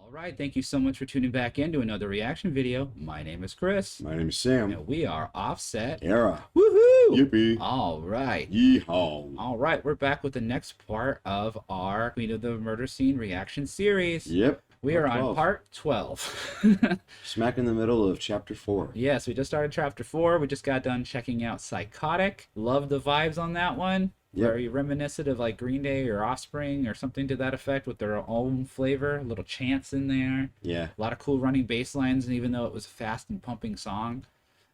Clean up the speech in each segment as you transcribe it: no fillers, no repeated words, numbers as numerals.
All right, thank you so much for tuning back in to another reaction video. My name is Chris. My name is Sam. And we are Offset. Era. Woohoo! Yippee. All right. Yeehaw. All right, we're back with the next part of our Queen of the Murder Scene reaction series. Yep. We are on part 12. Smack in the middle of chapter 4. Yes, we just started chapter 4. We just got done checking out Psychotic. Love the vibes on that one. Yep. Very reminiscent of like Green Day or Offspring or something to that effect with their own flavor. Little chants in there. Yeah. A lot of cool running bass lines, and even though it was a fast and pumping song,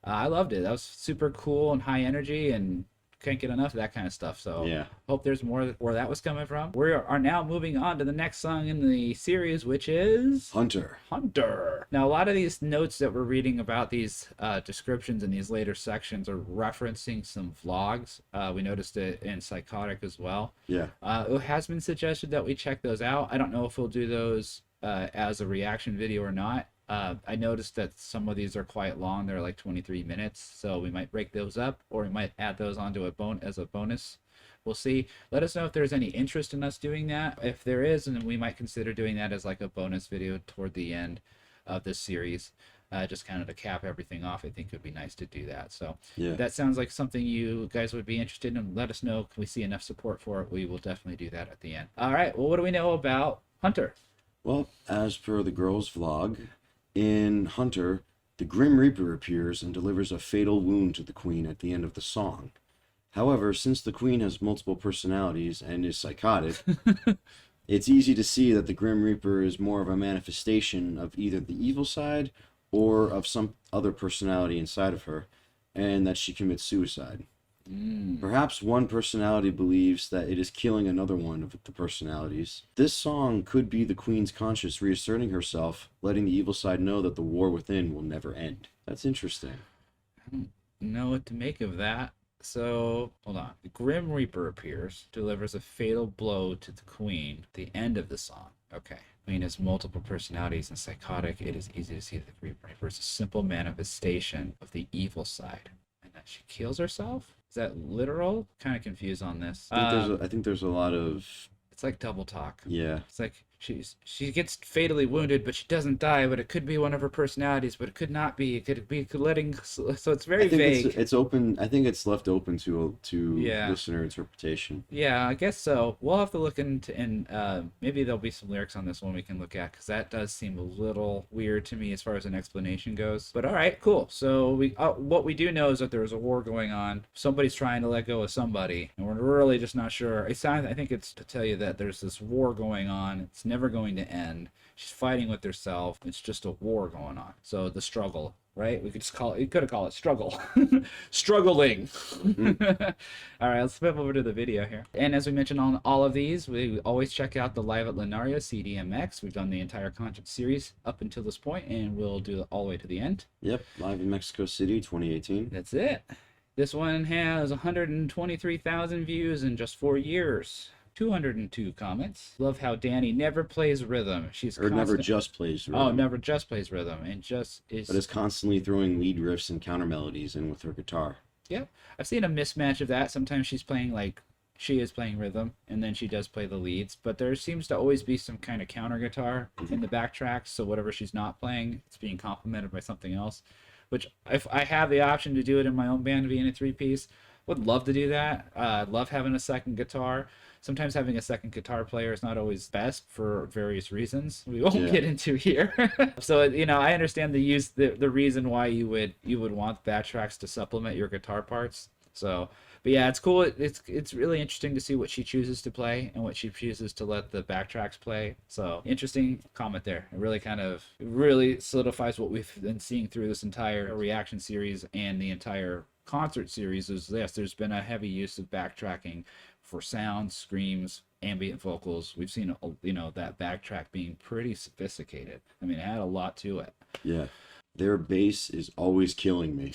I loved it. That was super cool and high energy, and can't get enough of that kind of stuff. So yeah, hope there's more where that was coming from. We are now moving on to the next song in the series, which is Hunter. Now, a lot of these notes that we're reading about these descriptions in these later sections are referencing some vlogs. We noticed it in Psychotic as well. Yeah. It has been suggested that we check those out. I don't know if we'll do those as a reaction video or not. I noticed that some of these are quite long. They're like 23 minutes, so we might break those up, or we might add those onto as a bonus. We'll see. Let us know if there's any interest in us doing that. If there is, then we might consider doing that as like a bonus video toward the end of this series. Just kind of to cap everything off. I think it would be nice to do that. So yeah, if that sounds like something you guys would be interested in, let us know. Can we see enough support for it? We will definitely do that at the end. All right, well, what do we know about Hunter? Well, as per the girls' vlog, in Hunter, the Grim Reaper appears and delivers a fatal wound to the Queen at the end of the song. However, since the Queen has multiple personalities and is psychotic, it's easy to see that the Grim Reaper is more of a manifestation of either the evil side or of some other personality inside of her, and that she commits suicide. Perhaps one personality believes that it is killing another one of the personalities. This song could be the Queen's conscience reasserting herself, letting the evil side know that the war within will never end. That's interesting. I don't know what to make of that. So, hold on. The Grim Reaper appears, delivers a fatal blow to the Queen at the end of the song. Okay. Queen has multiple personalities and psychotic. It is easy to see that the Grim Reaper is a simple manifestation of the evil side. And that she kills herself? Is that literal? Kind of confused on this. I think there's a lot of... It's like double talk. Yeah. It's like she gets fatally wounded, but she doesn't die. But it could be one of her personalities, but it could not be. It could be letting. So it's very vague. It's open. I think it's left open to listener interpretation. Yeah, I guess so. We'll have to look into, and maybe there'll be some lyrics on this one we can look at, because that does seem a little weird to me as far as an explanation goes. But all right, cool. So what we do know is that there's a war going on. Somebody's trying to let go of somebody, and we're really just not sure. I think it's to tell you that there's this war going on. It's never going to end. She's fighting with herself. It's just a war going on. So the struggle, right? We could just call it. You could have called it struggle. Struggling. All right, let's flip over to the video here. And as we mentioned on all of these, we always check out the Live at Lunario CDMX. We've done the entire concert series up until this point, and we'll do it all the way to the end. Yep, live in Mexico City, 2018. That's it. This one has 123,000 views in just 4 years. 202 comments. Love how Danny never plays rhythm. Never just plays rhythm. Oh, never just plays rhythm, and just is. But is constantly throwing lead riffs and counter melodies in with her guitar. Yep, I've seen a mismatch of that. Sometimes she is playing rhythm, and then she does play the leads. But there seems to always be some kind of counter guitar in the backtracks. So whatever she's not playing, it's being complemented by something else. Which, if I have the option to do it in my own band, being a 3-piece, would love to do that. Love having a second guitar. Sometimes having a second guitar player is not always best for various reasons we won't get into here. So I understand the reason why you would want backtracks to supplement your guitar parts. So, but yeah, it's cool. It's really interesting to see what she chooses to play and what she chooses to let the backtracks play. So interesting comment there. It really solidifies what we've been seeing through this entire reaction series and the entire concert series. Is this? There's been a heavy use of backtracking for sounds, screams, ambient vocals. We've seen that backtrack being pretty sophisticated. I mean, it had a lot to it. Yeah, their bass is always killing me.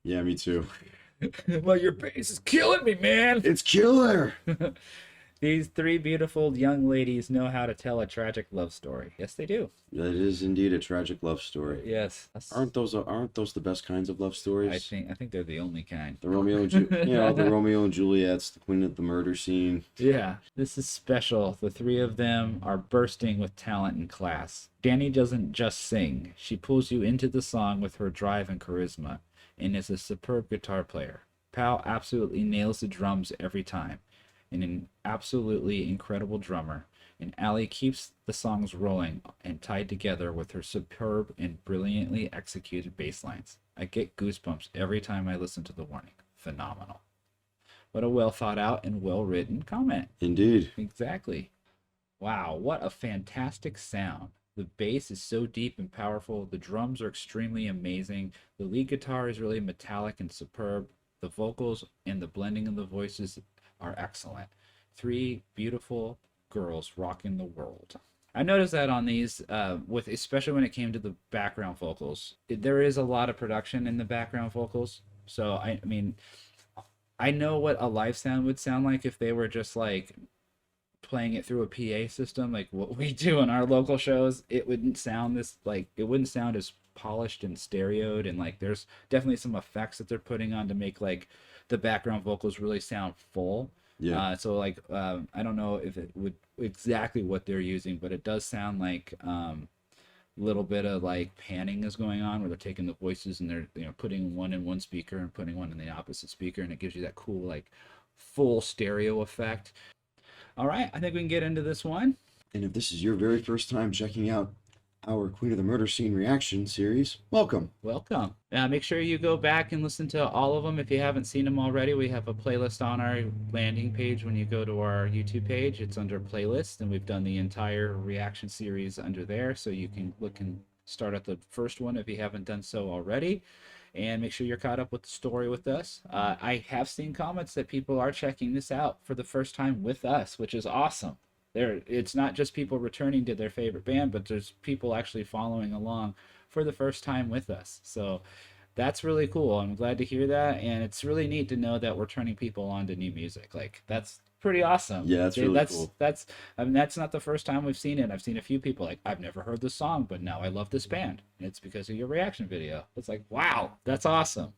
Yeah, me too. Well, your bass is killing me, man. It's killer. These three beautiful young ladies know how to tell a tragic love story. Yes, they do. That is indeed a tragic love story. Yes. Aren't those the best kinds of love stories? I think they're the only kind. The Romeo and the Romeo and Juliet's, the Queen of the Murder Scene. Yeah, this is special. The three of them are bursting with talent and class. Danny doesn't just sing. She pulls you into the song with her drive and charisma, and is a superb guitar player. Pal absolutely nails the drums every time, and an absolutely incredible drummer. And Allie keeps the songs rolling and tied together with her superb and brilliantly executed bass lines. I get goosebumps every time I listen to The Warning. Phenomenal. What a well thought out and well written comment. Indeed. Exactly. Wow, what a fantastic sound. The bass is so deep and powerful. The drums are extremely amazing. The lead guitar is really metallic and superb. The vocals and the blending of the voices are excellent. Three beautiful girls rocking the world. I noticed that on these, with especially when it came to the background vocals, there is a lot of production in the background vocals. So I mean, I know what a live sound would sound like if they were just like playing it through a PA system, like what we do on our local shows. It wouldn't sound it wouldn't sound as polished and stereoed, and like there's definitely some effects that they're putting on to make like the background vocals really sound full. Yeah. So like I don't know if it would exactly what they're using, but it does sound like little bit of like panning is going on where they're taking the voices and they're putting one in one speaker and putting one in the opposite speaker, and it gives you that cool like full stereo effect. All right, I think we can get into this one. And if this is your very first time checking out our Queen of the Murder Scene reaction series, welcome. Welcome. Make sure you go back and listen to all of them if you haven't seen them already. We have a playlist on our landing page when you go to our YouTube page. It's under playlist, and we've done the entire reaction series under there, so you can look and start at the first one if you haven't done so already. And make sure you're caught up with the story with us. I have seen comments that people are checking this out for the first time with us, which is awesome. It's not just people returning to their favorite band, but there's people actually following along for the first time with us. So that's really cool. I'm glad to hear that, and it's really neat to know that we're turning people on to new music. Like that's pretty awesome. Yeah, that's really cool. I mean, that's not the first time we've seen it. I've seen a few people like, I've never heard this song, but now I love this band, and it's because of your reaction video. It's like, wow, that's awesome.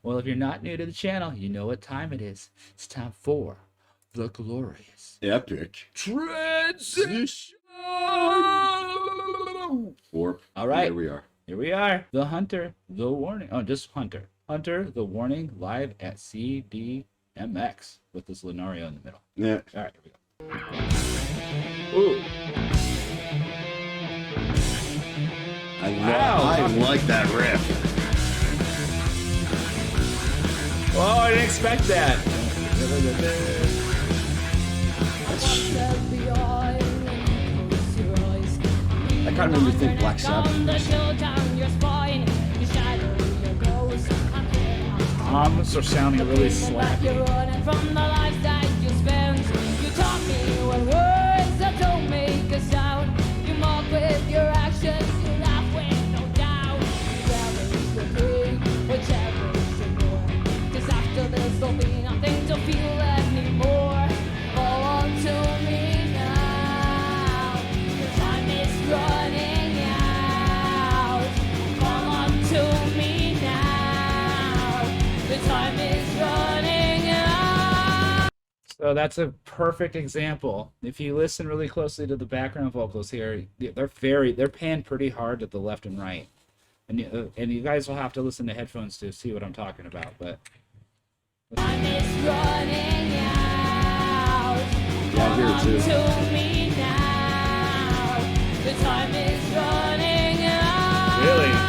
Well, if you're not new to the channel, you know what time it is. It's time for the glorious Epic transition. Warp. All right. There we are. Here we are. The Hunter, the Warning. Oh, just Hunter. Hunter, the Warning, live at CDMX with this Lunario in the middle. Yeah. All right, here we go. Ooh. I like that riff. Oh, I didn't expect that. That kind of made me think Black Sabbath. Toms are sounding really slappy. So that's a perfect example. If you listen really closely to the background vocals here, they're panned pretty hard to the left and right, and you guys will have to listen to headphones to see what I'm talking about. But yeah, I hear it too. Really?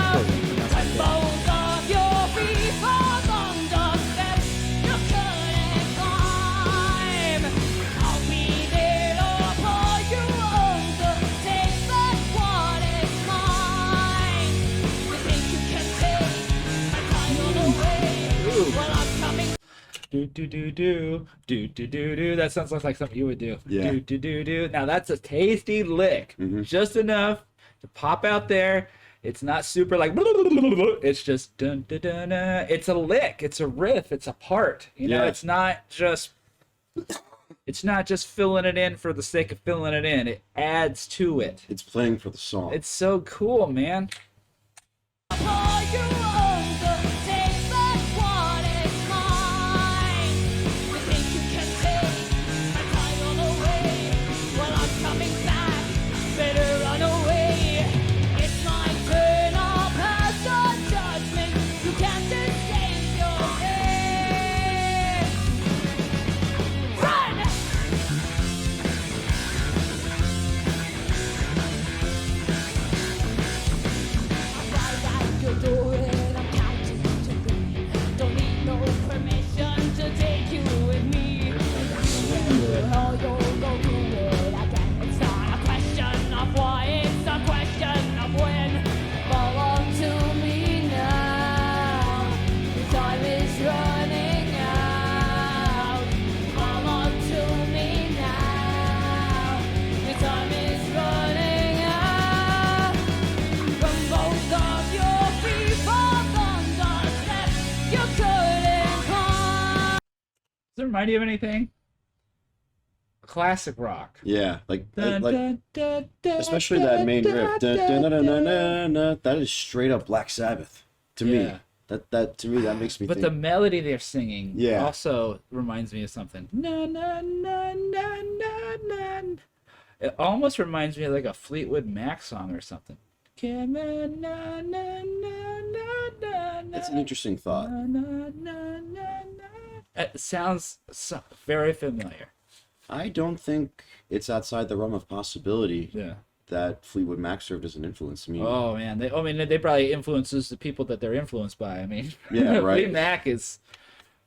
Do do do do do do do do. That sounds like something you would do. Yeah. Do do do do. Now that's a tasty lick, just enough to pop out there. It's not super like. It's just dun dun dun. It's a lick. It's a riff. It's a part. You know, Yeah. it's not just It's not just filling it in for the sake of filling it in. It adds to it. It's playing for the song. It's so cool, man. Does it remind you of anything? Classic rock. Yeah, Dun, dun, dun, dun, especially dun, that main dun, riff. dun, Dun, dun, dun, dun, dun. dun. That is straight up Black Sabbath to me. Yeah. That to me that makes me But think. the melody they're singing Yeah. also reminds me of something. Na, na, na, na, na, na. It almost reminds me of like a Fleetwood Mac song or something. Come on, na, na, na, na, na, It's an interesting thought. na, na, na, na, na. It sounds very familiar. I don't think it's outside the realm of possibility Yeah. that Fleetwood Mac served as an influence. I mean, Oh man, they probably influences the people that they're influenced by. I mean, Yeah, right. Fleetwood Mac is.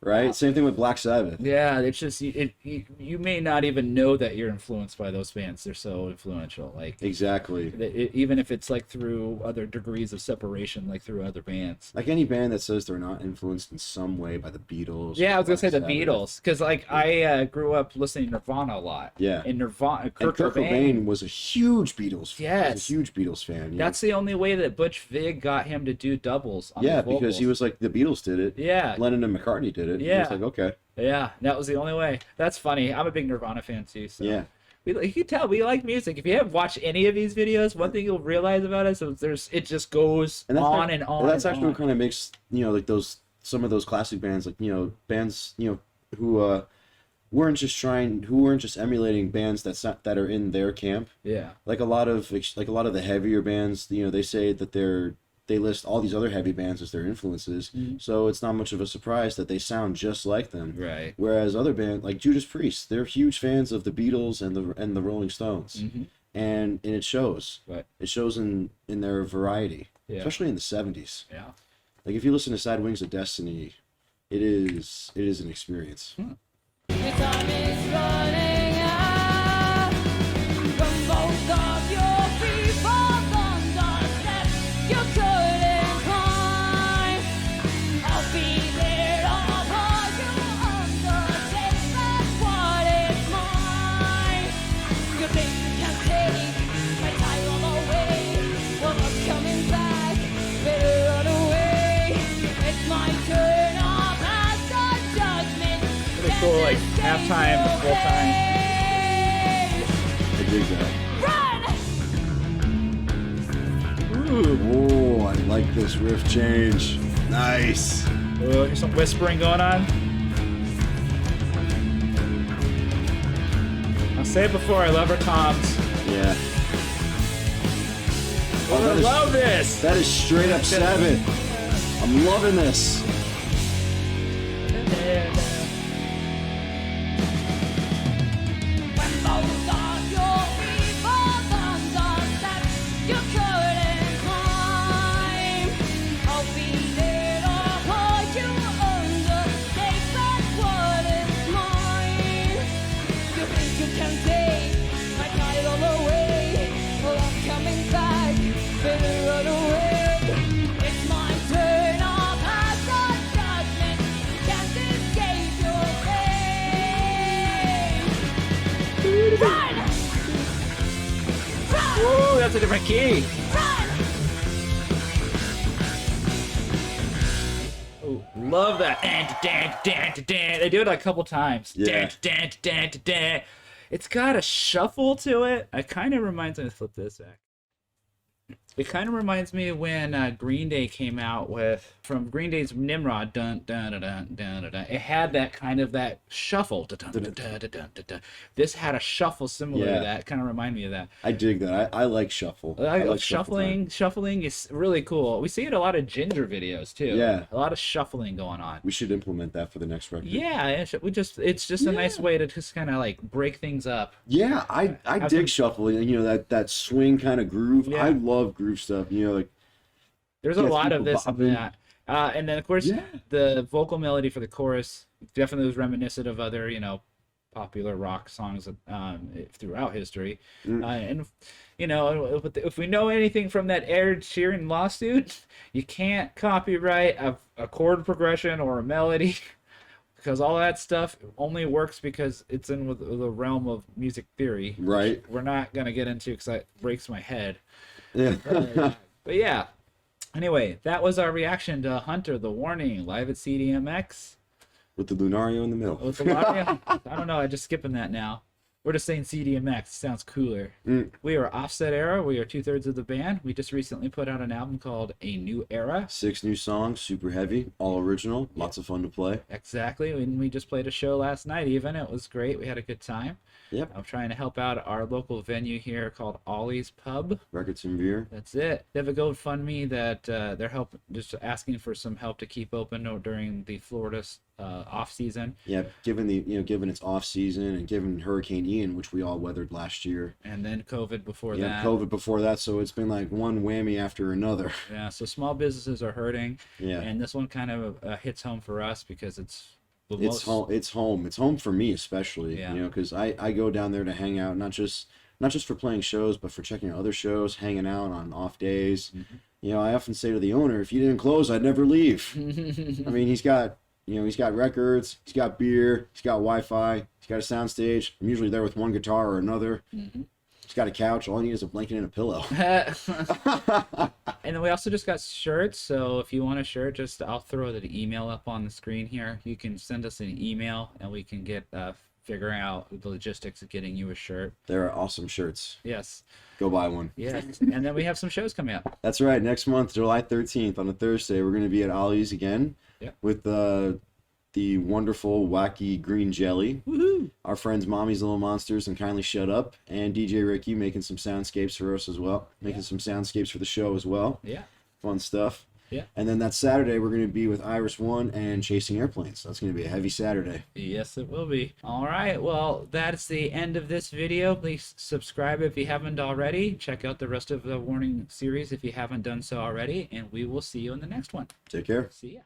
right? Same thing with Black Sabbath. Yeah, it's just you may not even know that you're influenced by those bands. They're so influential. Like Exactly. even if it's like through other degrees of separation, like through other bands. Like any band that says they're not influenced in some way by the Beatles. Yeah, I was gonna say the Black Sabbath. Beatles, because like I grew up listening to Nirvana a lot. Yeah. And Nirvana, And Kurt Kurt Cobain was a huge Beatles fan. Yes. Was a huge Beatles fan. That's the only way that Butch Vig got him to do doubles on yeah, the vocals. because he was like, the Beatles did it. Yeah. Lennon and McCartney did it. Yeah. It's like, okay. Yeah, that was the only way. That's funny. I'm a big Nirvana fan too. So. Yeah. You can tell we like music. If you haven't watched any of these videos, one thing you'll realize about us is it just goes And that's on and on. Well, that's and actually on. what kind of makes, like some of those classic bands, like, bands, who weren't just emulating bands that are in their camp. Yeah. Like a lot of the heavier bands, they say that they list all these other heavy bands as their influences. Mm-hmm. So it's not much of a surprise that they sound just like them. Right. Whereas other bands like Judas Priest, they're huge fans of the Beatles and the Rolling Stones. Mm-hmm. And it shows. Right. It shows in their variety, Yeah. especially in the 70s. Yeah. Like if you listen to Side Wings of Destiny, it is an experience. The time is running out from both of your feet, both on the steps you couldn't climb. I'll be there, I'll hold you undertake, that's what is mine. You think you can take my time away? Well, I'm coming back, better run away. It's my turn, I'll pass the judgment. Pretty cool, like halftime to full time. I dig that. Run! Ooh. Oh, I like this riff change. Nice. Oh, there's some whispering going on. I'll say it before, I love her toms. Yeah. Oh, that I is- love this. That is straight up Sabbath. I'm loving this. When both of your feet fall on the steps you couldn't climb, I'll be there to hold you under, take back what is mine. You think you can take my title away? Well, I'm coming back, better run away. It's my turn, I'll pass the judgment, can't escape your fate. Run! Run! Whoa, that's a different key. Run! Oh, love that. They do it like a couple times. Yeah. It's got a shuffle to it. It kind of reminds me. Let's flip this back. It kind of reminds me of when Green Day came out with from Green Day's Nimrod. Dun dun dun dun dun dun. Dun. It had that kind of that shuffle. Dun, dun, dun, dun, dun, dun, dun. This had a shuffle similar to that. It kind of reminded me of that. I dig that. I like shuffle. I like shuffle time. shuffling is really cool. We see it in a lot of Ginger videos too. Yeah. A lot of shuffling going on. We should implement that for the next record. Yeah, it's just a nice way to just kind of like break things up. Yeah, I dig shuffling. You know, that swing kind of groove. Yeah. I love groove stuff. You know, like There's a gets lot of people this and bopping. that. And then of course Yeah. the vocal melody for the chorus definitely was reminiscent of other, popular rock songs throughout history. And if we know anything from that Ed Sheeran lawsuit, you can't copyright a chord progression or a melody. Because all that stuff only works because it's in with the realm of music theory. which Right. We're not going to get into because it breaks my head. yeah. But yeah. Anyway, that was our reaction to Hunter, the Warning, live at CDMX. With the Lunario in the middle. With a lot of, I don't know, I'm just skipping that now. We're just saying CDMX. Sounds cooler. We are Offset Era. We are 2/3 of the band. We just recently put out an album called A New Era. 6 new songs, super heavy, all original, lots of fun to play. Exactly. And we just played a show last night even. It was great. We had a good time. Yep. I'm trying to help out our local venue here called Ollie's Pub. Records and beer. That's it. They have a GoFundMe that they're just asking for some help to keep open during the Florida off season. Yeah, given its off season and given Hurricane Ian, which we all weathered last year. And then COVID before Yeah, that. COVID before that, so it's been like one whammy after another. Yeah, so small businesses are hurting. Yeah. And this one kind of hits home for us because it's the It's home. It's home. It's home for me especially. Yeah. You know, because I go down there to hang out, not just for playing shows, but for checking out other shows, hanging out on off days. Mm-hmm. You know, I often say to the owner, if you didn't close, I'd never leave. I mean, he's got records, he's got beer, he's got Wi-Fi, he's got a soundstage. I'm usually there with one guitar or another. Mm-hmm. He's got a couch. All I need is a blanket and a pillow. And then we also just got shirts. So if you want a shirt, I'll throw the email up on the screen here. You can send us an email and we can get figure out the logistics of getting you a shirt. There are awesome shirts. Yes. Go buy one. Yes. And then we have some shows coming up. That's right. Next month, July 13th, on a Thursday, we're going to be at Ollie's again. Yeah. With the wonderful, wacky green jelly. Woohoo! Our friends Mommy's Little Monsters and Kindly Shut Up. And DJ Ricky making some soundscapes for us as well. Making some soundscapes for the show as well. Yeah. Fun stuff. Yeah. And then that Saturday, we're going to be with Iris One and Chasing Airplanes. That's going to be a heavy Saturday. Yes, it will be. All right. Well, that's the end of this video. Please subscribe if you haven't already. Check out the rest of the Warning series if you haven't done so already. And we will see you in the next one. Take care. See ya.